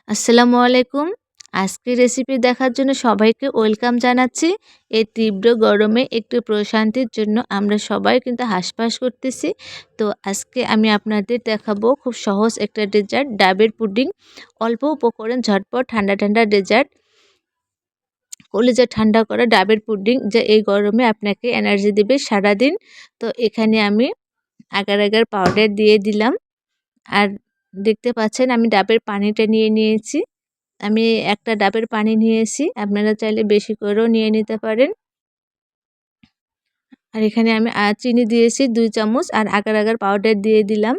আসসালামু আলাইকুম। আজকের রেসিপি দেখার জন্য সবাইকে ওয়েলকাম জানাচ্ছি। এই তীব্র গরমে একটু প্রশান্তির জন্য আমরা সবাই কিন্তু হাঁসফাঁস করতেছি। তো আজকে আমি আপনাদের দেখাবো খুব সহজ একটা ডেজার্ট ডাবের পুডিং। অল্প উপকরণ ঝটপট ঠান্ডা, ঠান্ডা ডেজার্ট। কলিজা ঠান্ডা করা ডাবের পুডিং যা এই গরমে আপনাকে এনার্জি দেবে সারাদিন। তো এখানে আমি আগার আগার পাউডার দিয়ে দিলাম। আর দেখতে পাচ্ছেন আমি ডাবের পানিটা নিয়ে নিয়েছি। আমি একটা ডাবের পানি নিয়েছি। আপনারা চাইলে বেশি করেও নিয়ে নিতে পারেন। আর এখানে আমি চিনি দিয়েছি ২ চামচ আর আগার আগার পাউডার দিয়ে দিলাম।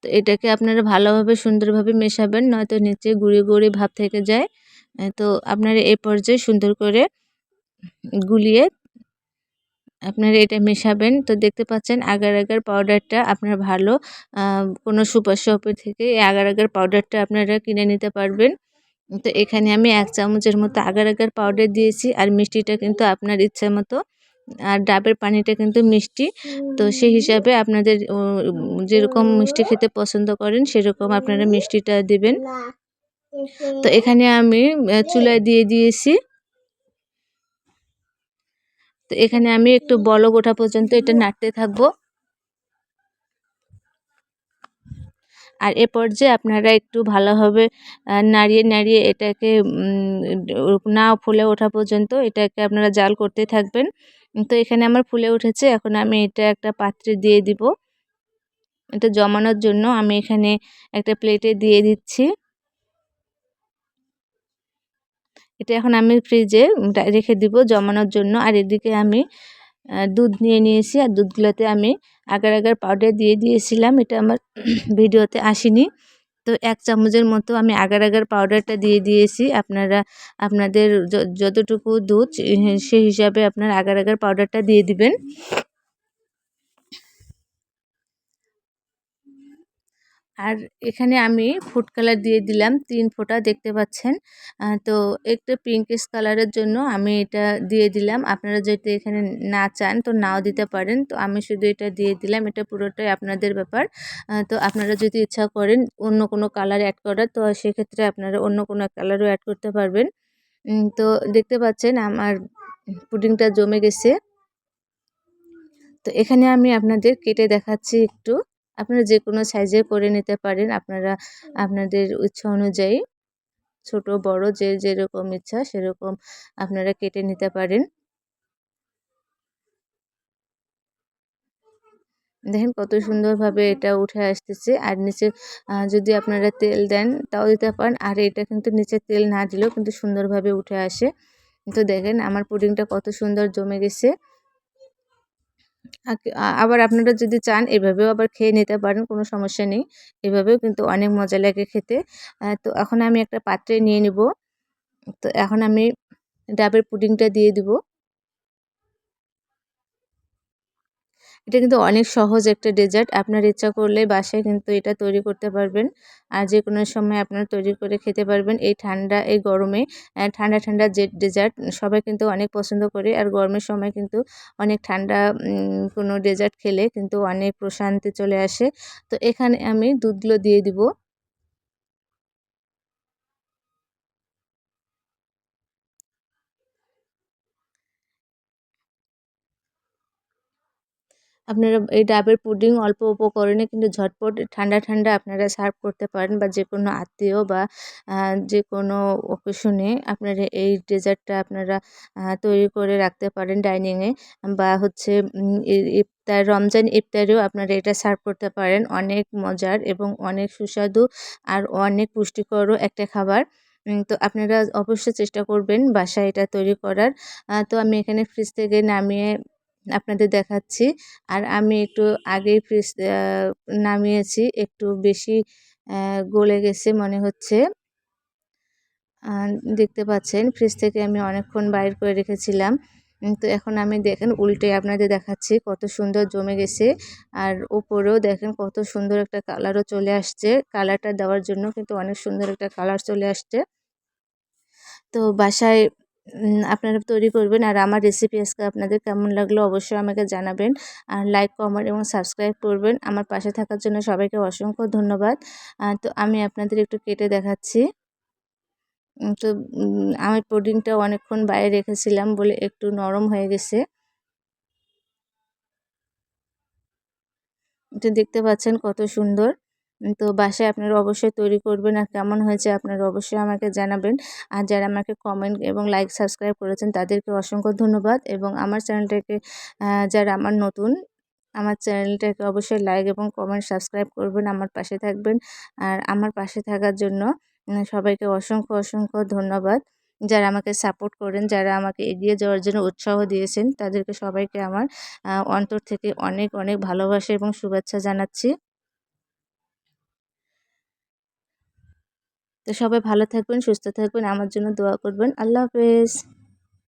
তো এটাকে আপনারা ভালোভাবে সুন্দরভাবে মেশাবেন, নয়তো নিচে গুঁড়ি, গুঁড়ি ভাব থেকে যায়। তো আপনারা এই পর্যায়ে সুন্দর করে গুলিয়ে আপনারা এটা মেশাবেন। তো দেখতে পাচ্ছেন আগার আগার পাউডারটা আপনারা ভালো কোনো সুপার শপে থেকে এই আগার আগার পাউডারটা আপনারা কিনে নিতে পারবেন। তো এখানে আমি ১ চামচের মতো আগার আগার পাউডার দিয়েছি আর মিষ্টিটা কিন্তু আপনার ইচ্ছা মতো। আর ডাবের পানিটা কিন্তু মিষ্টি। তো সেই হিসাবে আপনাদের যেরকম মিষ্টি খেতে পছন্দ করেন সেরকম আপনারা মিষ্টিটা দিবেন। তো এখানে আমি চুলায় দিয়ে দিয়েছি। তো এখানে আমি একটু বলক ওঠা পর্যন্ত এটা নাড়তে থাকবো। আর এ পর্যায়ে আপনারা একটু ভালোভাবে নাড়িয়ে, নাড়িয়ে এটাকে না ফুলে ওঠা পর্যন্ত এটাকে আপনারা জাল করতে থাকবেন। তো এখানে আমার ফুলে উঠেছে। এখন আমি এটা একটা পাত্রে দিয়ে দিব। এটা জমানোর জন্য আমি এখানে একটা প্লেটে দিয়ে দিচ্ছি। এটা এখন আমি ফ্রিজে রেখে দিব জমানোর জন্য। আর এদিকে আমি দুধ নিয়ে নিয়েছি। আর দুধগুলোতে আমি আগার আগার পাউডার দিয়ে দিয়েছিলাম। এটা আমার ভিডিওতে আসেনি। তো ১ চামচের মতো আমি আগার আগার পাউডারটা দিয়ে দিয়েছি। আপনারা আপনাদের যতটুকু দুধ সেই হিসাবে আপনার আগার আগার পাউডারটা দিয়ে দিবেন। আর এখানে আমি ফুড কালার দিয়ে দিলাম ৩ ফোঁটা দেখতে পাচ্ছেন। তো একটু পিঙ্কিশ কালারের জন্য আমি এটা দিয়ে দিলাম। আপনারা যদি এখানে না চান তো নাও দিতে পারেন। তো আমি শুধু এটা দিয়ে দিলাম। এটা পুরোটাই আপনাদের ব্যাপার। তো আপনারা যদি ইচ্ছা করেন অন্য কোনো কালার অ্যাড করার তো সেক্ষেত্রে আপনারা অন্য কোনো কালারও অ্যাড করতে পারবেন। তো দেখতে পাচ্ছেন আমার পুডিংটা জমে গেছে। তো এখানে আমি আপনাদের কেটে দেখাচ্ছি একটু। আপনারা যেকোনো সাইজের করে নিতে পারেন। আপনারা আপনাদের ইচ্ছা অনুযায়ী ছোট বড় যে যেরকম ইচ্ছা সেরকম আপনারা কেটে নিতে পারেন। দেখেন কত সুন্দরভাবে এটা উঠে আসতেছে। আর নিচে যদি আপনারা তেল দেন তাও দিতে পারেন। আর এটা কিন্তু নিচে তেল না দিলেও কিন্তু সুন্দরভাবে উঠে আসে। তো দেখেন আমার পুডিংটা কত সুন্দর জমে গেছে। আবার আপনারা যদি চান এভাবেও আবার খেয়ে নিতে পারেন, কোনো সমস্যা নেই। এভাবেও কিন্তু অনেক মজা লাগে খেতে। তো এখন আমি একটা পাত্রে নিয়ে নিব। তো এখন আমি ডাবের পুডিংটা দিয়ে দিব। এটা কিন্তু অনেক সহজ একটা ডেজার্ট। আপনার ইচ্ছা করলে বাসায় কিন্তু এটা তৈরি করতে পারবেন। আর যেকোনো সময় আপনারা তৈরি করে খেতে পারবেন। এই ঠান্ডা, এই গরমে ঠান্ডা, ঠান্ডা যে ডেজার্ট সবাই কিন্তু অনেক পছন্দ করে। আর গরমের সময় কিন্তু অনেক ঠান্ডা কোনো ডেজার্ট খেলে কিন্তু অনেক প্রশান্তি চলে আসে। তো এখানে আমি দুধগুলো দিয়ে দিব। আপনারা এই ডাবের পুডিং অল্প উপকরণে কিন্তু ঝটপট ঠান্ডা, ঠান্ডা আপনারা সার্ভ করতে পারেন বা যেকোনো আত্মীয় বা যেকোনো অকেশনে আপনারা এই ডেজার্টটা আপনারা তৈরি করে রাখতে পারেন ডাইনিংয়ে বা হচ্ছে রমজান ইফতারেও আপনারা এটা সার্ভ করতে পারেন। অনেক মজার এবং অনেক সুস্বাদু আর অনেক পুষ্টিকরও একটা খাবার। তো আপনারা অবশ্যই চেষ্টা করবেন বাসায় এটা তৈরি করার। তো আমি এখানে ফ্রিজ থেকে নামিয়ে আপনাদের দেখাচ্ছি। আর আমি একটু আগেই ফ্রিজ নামিয়েছি। একটু বেশি অ্যা গলে গেছে মনে হচ্ছে। আ দেখতে পাচ্ছেন ফ্রিজ থেকে আমি অনেকক্ষণ বাইর করে রেখেছিলাম। তো এখন আমি দেখেন উল্টে আপনাদের দেখাচ্ছি কত সুন্দর জমে গেছে। আর উপরেও দেখেন কত সুন্দর একটা কালারও চলে আসছে। কালারটা দেওয়ার জন্য কিন্তু অনেক সুন্দর একটা কালার চলে আসছে। তো বাসায় আপনারা তৈরি করবেন। আর আমার রেসিপি আজকে আপনাদের কেমন লাগলো অবশ্যই আমাকে জানাবেন। আর লাইক, কমেন্ট এবং সাবস্ক্রাইব করবেন। আমার পাশে থাকার জন্য সবাইকে অসংখ্য ধন্যবাদ। তো আমি আপনাদের একটু কেটে দেখাচ্ছি। তো আমি পুডিংটা অনেকক্ষণ বাইরে রেখেছিলাম বলে একটু নরম হয়ে গেছে। তো দেখতে পাচ্ছেন কত সুন্দর। তো বাসায় আপনারা অবশ্যই তৈরি করবেন। আর কেমন হয়েছে আপনারা অবশ্যই আমাকে জানাবেন। আর যারা আমাকে কমেন্ট এবং লাইক, সাবস্ক্রাইব করেছেন তাদেরকে অসংখ্য ধন্যবাদ। এবং আমার চ্যানেলটাকে যারা আমার নতুন, আমার চ্যানেলটাকে অবশ্যই লাইক এবং কমেন্ট, সাবস্ক্রাইব করবেন, আমার পাশে থাকবেন। আর আমার পাশে থাকার জন্য সবাইকে অসংখ্য ধন্যবাদ। যারা আমাকে সাপোর্ট করেন, যারা আমাকে এগিয়ে যাওয়ার জন্য উৎসাহ দিয়েছেন, তাদেরকে সবাইকে আমার অন্তর থেকে অনেক ভালোবাসা এবং শুভেচ্ছা জানাচ্ছি। তো সবাই ভালো থাকবেন, সুস্থ থাকবেন, আমার জন্য দোয়া করবেন। আল্লাহ হাফেজ।